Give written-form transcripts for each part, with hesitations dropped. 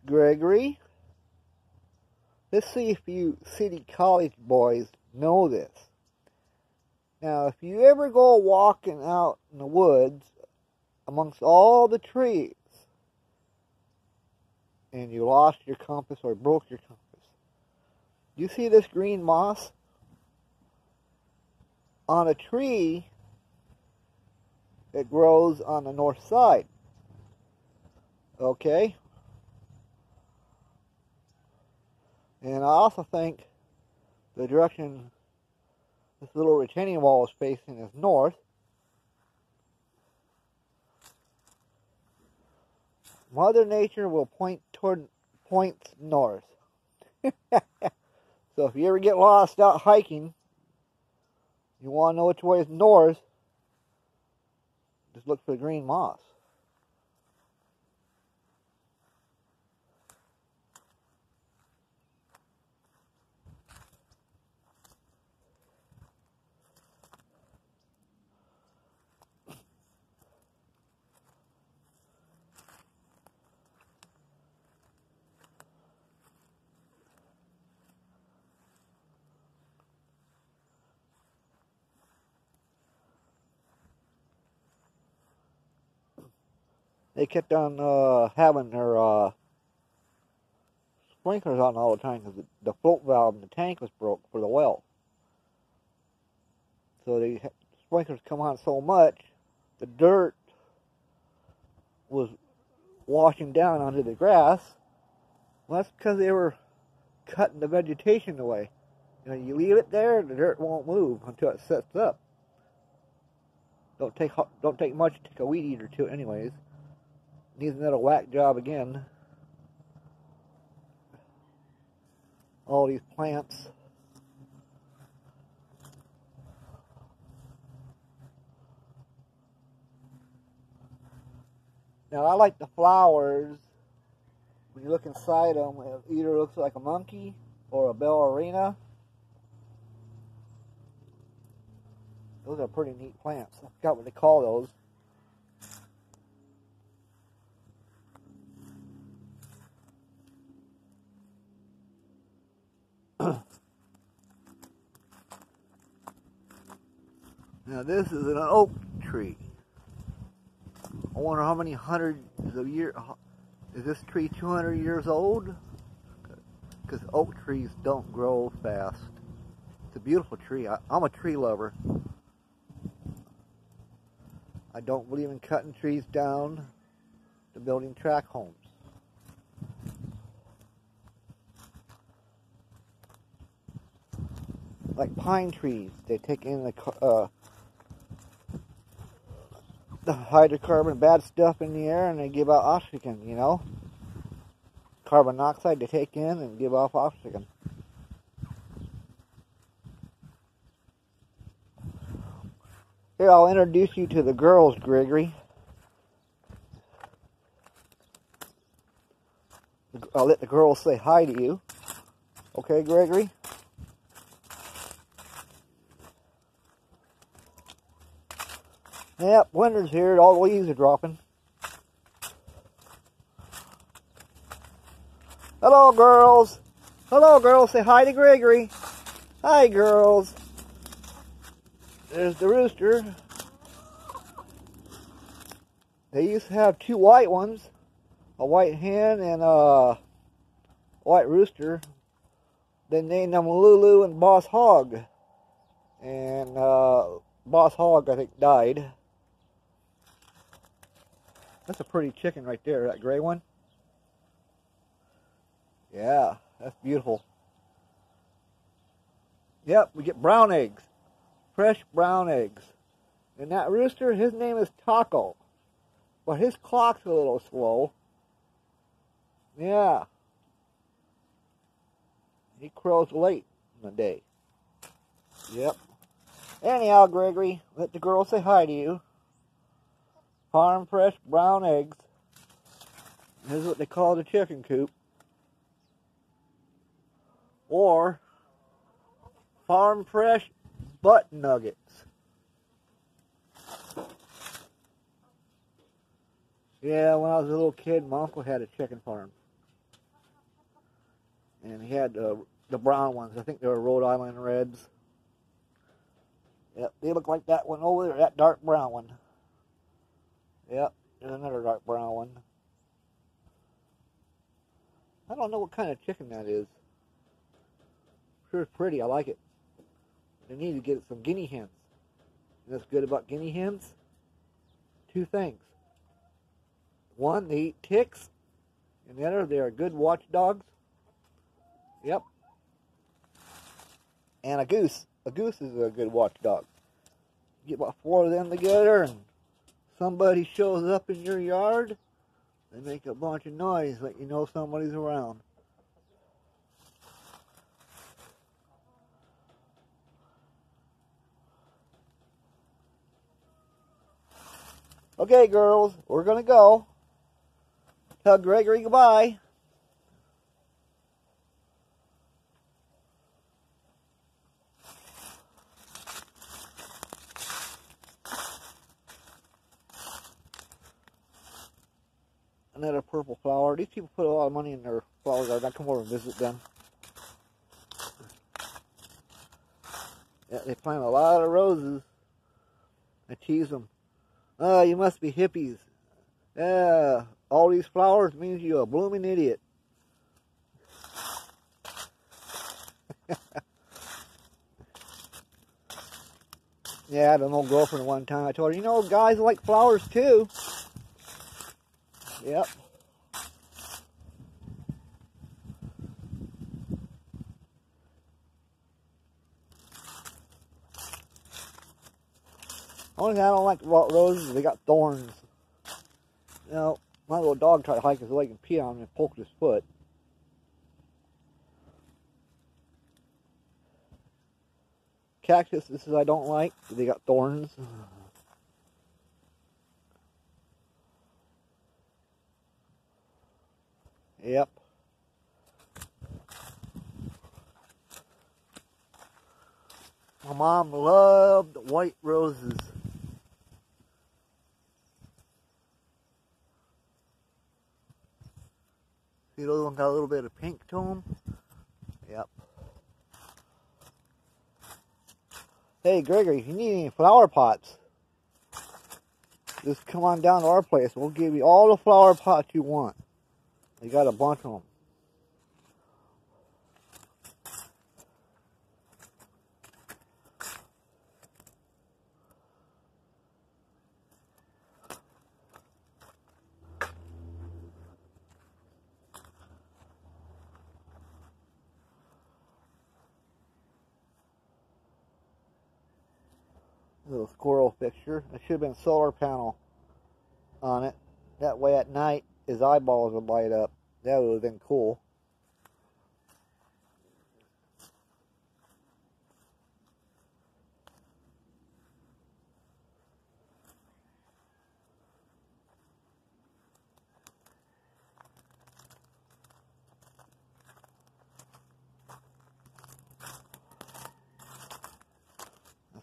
Gregory. Let's see if you city college boys know this. Now, if you ever go walking out in the woods amongst all the trees and you lost your compass or broke your compass, you see this green moss on a tree that grows on the north side. Okay? And I also think the direction this little retaining wall is facing is north. Mother Nature will points north. So if you ever get lost out hiking, you want to know which way is north, just look for the green moss. They kept on having their sprinklers on all the time because the float valve in the tank was broke for the well. So the sprinklers come on so much, the dirt was washing down onto the grass. Well, that's because they were cutting the vegetation away. You know, you leave it there, the dirt won't move until it sets up. Don't take much to take a weed eater to it anyways. Needs another whack job again. All these plants. Now I like the flowers. When you look inside them, it either looks like a monkey or a ballerina. Those are pretty neat plants. I forgot what they call those. Now this is an oak tree. I wonder how many hundreds of years. Is this tree 200 years old? Because oak trees don't grow fast. It's a beautiful tree. I'm a tree lover. I don't believe in cutting trees down to building tract homes. Like pine trees, they take in the hydrocarbon, bad stuff in the air, and they give out oxygen, you know? Carbon dioxide they take in and give off oxygen. Here, I'll introduce you to the girls, Gregory. I'll let the girls say hi to you. Okay, Gregory? Yep, winter's here. All the leaves are dropping. Hello, girls. Hello, girls. Say hi to Gregory. Hi, girls. There's the rooster. They used to have two white ones, a white hen and a white rooster. They named them Lulu and Boss Hog. And Boss Hog, I think, died. That's a pretty chicken right there, that gray one. Yeah, that's beautiful. Yep, we get brown eggs. Fresh brown eggs. And that rooster, his name is Taco. But his clock's a little slow. Yeah. He crows late in the day. Yep. Anyhow, Gregory, let the girls say hi to you. Farm fresh brown eggs. This is what they call the chicken coop. Or farm fresh butt nuggets. Yeah, when I was a little kid, my uncle had a chicken farm. And he had the brown ones. I think they were Rhode Island Reds. Yep, they look like that one over there, that dark brown one. Yep, there's another dark brown one. I don't know what kind of chicken that is. Sure it's pretty, I like it. They need to get some guinea hens. And what's good about guinea hens? Two things. One, they eat ticks. And the other, they are good watchdogs. Yep. And a goose. A goose is a good watchdog. Get about 4 of them together and somebody shows up in your yard, they make a bunch of noise, let you know somebody's around. Okay, girls, we're going to go. Tell Gregory goodbye. Another purple flower. These people put a lot of money in their flower garden. I come over and visit them. Yeah, they plant a lot of roses. I tease them. Oh, you must be hippies. Yeah, all these flowers means you're a blooming idiot. Yeah, I had an old girlfriend one time. I told her, you know, guys like flowers too. Yep. Only thing I don't like about roses is they got thorns. You know, my little dog tried to hike his leg and pee on him and poked his foot. Cactuses I don't like. They got thorns. Yep. My mom loved white roses. See, those ones got a little bit of pink to them? Yep. Hey, Gregory, if you need any flower pots, just come on down to our place. We'll give you all the flower pots you want. We got a bunch of them. Little squirrel picture. There should have been a solar panel on it. That way at night his eyeballs would light up. That would have been cool.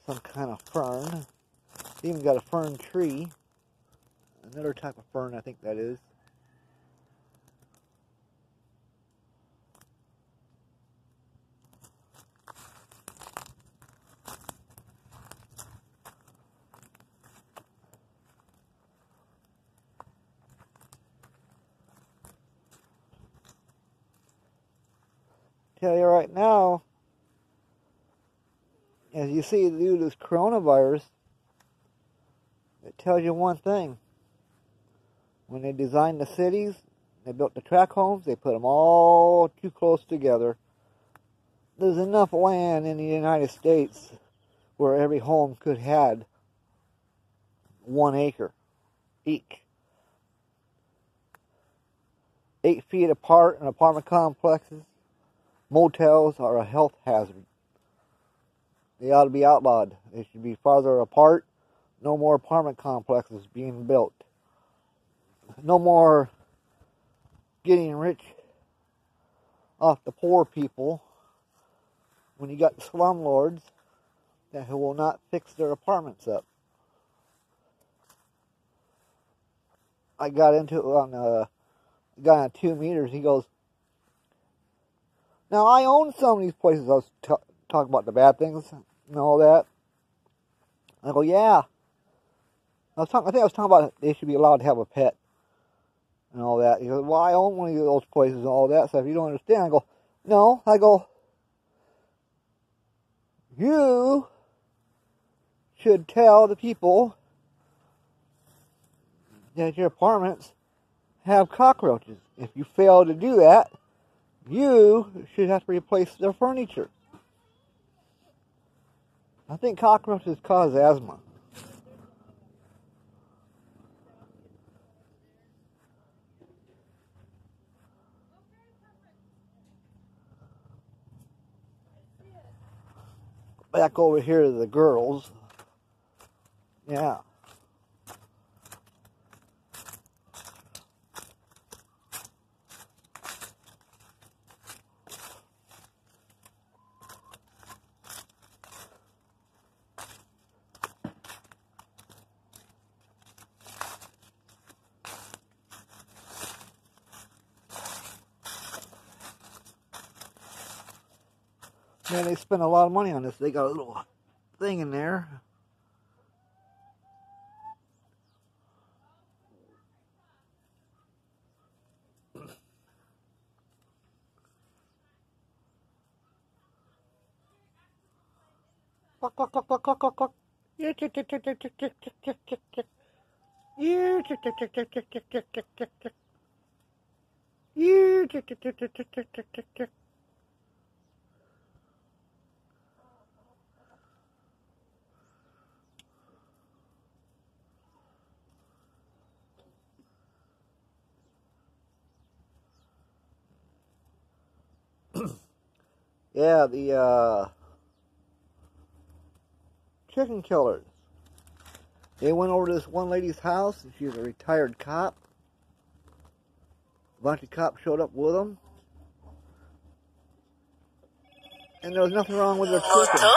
Some kind of fern. Even got a fern tree. Another type of fern, I think that is. Tell you right now, as you see, due to this coronavirus, it tells you one thing. When they designed the cities, they built the tract homes, they put them all too close together. There's enough land in the United States where every home could have 1 acre each. 8 feet apart in apartment complexes, motels are a health hazard. They ought to be outlawed. They should be farther apart. No more apartment complexes being built. No more getting rich off the poor people when you got slumlords that will not fix their apartments up. I got into it on a guy on 2 meters. He goes, Now, I own some of these places. I was talking about the bad things and all that. I go, yeah. I think I was talking about they should be allowed to have a pet and all that. He goes, well, I own one of those places and all that. So if you don't understand, I go, no. I go, you should tell the people that your apartments have cockroaches. If you fail to do that, you should have to replace their furniture. I think cockroaches cause asthma. Back over here to the girls. Yeah. Man, they spend a lot of money on this. They got a little thing in there. Cluck, cluck, cluck, cluck, cluck, cluck, cluck. Yeah, tick, tick, tick, tick, tick, tick, tick, tick, tick, tick. Yeah, tick, tick, tick, tick, tick, tick, tick, tick, tick, tick. Yeah, tick, tick, tick, tick, tick, tick, tick, tick, tick. Yeah, the chicken killers. They went over to this one lady's house, and she was a retired cop. A bunch of cops showed up with them. And there was nothing wrong with their chicken.